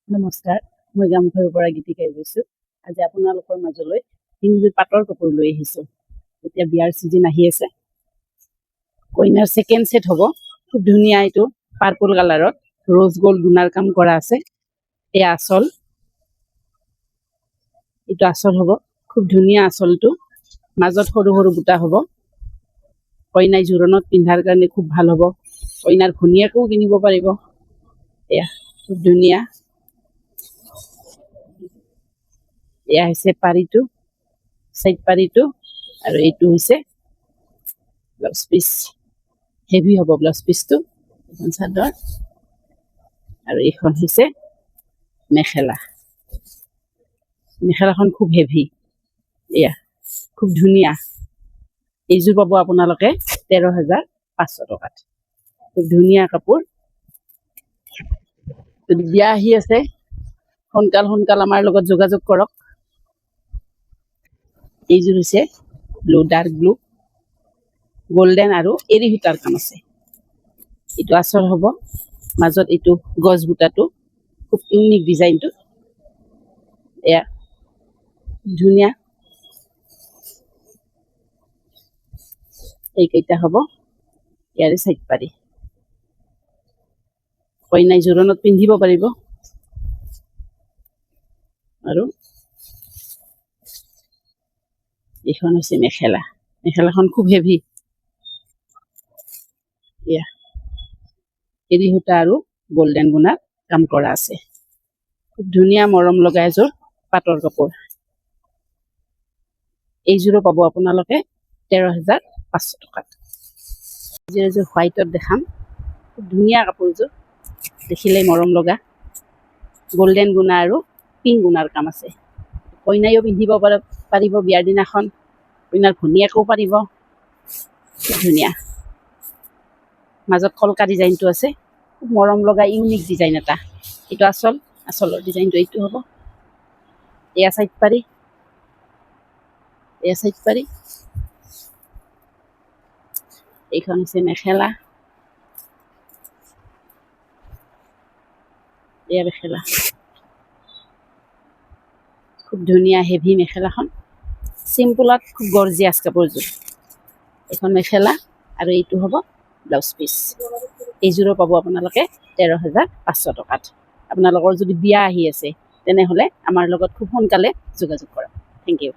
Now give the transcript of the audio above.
নমস্কাৰ, মই গামঘৰৰ পৰা গীতিকাই গৈছোঁ। আজি আপোনালোকৰ মাজলৈ তিনিযোৰ পাটৰ কাপোৰ লৈ আহিছোঁ। এতিয়া বিয়াৰ ছিজন আহি আছে। কইনাৰ ছেকেণ্ড ছেট হ'ব। খুব ধুনীয়া, এইটো পাৰ্পল কালাৰত ৰ'জ গল্ড গুণাৰ কাম কৰা আছে। এয়া আঁচল, এইটো আঁচল হ'ব। খুব ধুনীয়া আঁচলটো, মাজত সৰু সৰু বুটা হ'ব। কইনাই জোৰোণত পিন্ধাৰ কাৰণে খুব ভাল হ'ব। কইনাৰ ঘৈণীয়েকেও কিনিব পাৰিব। এয়া খুব ধুনীয়া। এয়া হৈছে পাৰীটো, চাইড পাৰীটো, আৰু এইটো হৈছে ব্লাউজ পিচ। হেভি হ'ব ব্লাউজ পিচটো। এখন চাদৰ আৰু এইখন হৈছে মেখেলা। মেখেলাখন খুব হেভি, এয়া খুব ধুনীয়া। এইযোৰ পাব আপোনালোকে 13,500 টকাত। খুব ধুনীয়া কাপোৰ। যদি বিয়া আহি আছে, সোনকাল আমাৰ লগত যোগাযোগ কৰক। এইযোৰ হৈছে ব্লু, ডাৰ্ক ব্লু, গল্ডেন আৰু এৰী সূতাৰ কাম আছে। এইটো আঁচল হ'ব, মাজত এইটো গছ বুটাটো, খুব ইউনিক ডিজাইনটো। এয়া ধুনীয়া। এইকেইটা হ'ব ইয়াৰে চাইড পাৰি। কইনাই জোৰোণত পিন্ধিব পাৰিব। আৰু এইখন হৈছে মেখেলা। মেখেলাখন খুব হেভি। এয়া এৰী সূতা আৰু গল্ডেন গুণাৰ কাম কৰা আছে। খুব ধুনীয়া মৰম লগা এযোৰ পাটৰ কাপোৰ। এইযোৰো পাব আপোনালোকে 13,500 টকাত। এযোৰ হোৱাইটত দেখাম। খুব ধুনীয়া কাপোৰযোৰ, দেখিলেই মৰম লগা। গল্ডেন গুণা আৰু পিংক গুণাৰ কাম আছে। কইনাইও পিন্ধিব পাৰিব বিয়াৰ দিনাখন, কইনাৰ ঘৈণীয়েকেও পাৰিব। খুব ধুনীয়া। মাজত কলকা ডিজাইনটো আছে, খুব মৰম লগা ইউনিক ডিজাইন এটা। এইটো আঁচলৰ ডিজাইনটো এইটো হ'ব। এয়া চাইড পাৰি, এয়া চাইড পাৰি। এইখন হৈছে মেখেলা। এয়া মেখেলা, খুব ধুনীয়া হেভি মেখেলাখন। চিম্পুলত খুব গৰ্জিয়াছ কাপোৰযোৰ। এইখন মেখেলা আৰু এইটো হ'ব ব্লাউজ পিচ। এইযোৰো পাব আপোনালোকে 13,500 টকাত। আপোনালোকৰ যদি বিয়া আহি আছে, তেনেহ'লে আমাৰ লগত খুব সোনকালে যোগাযোগ কৰক। Thank U.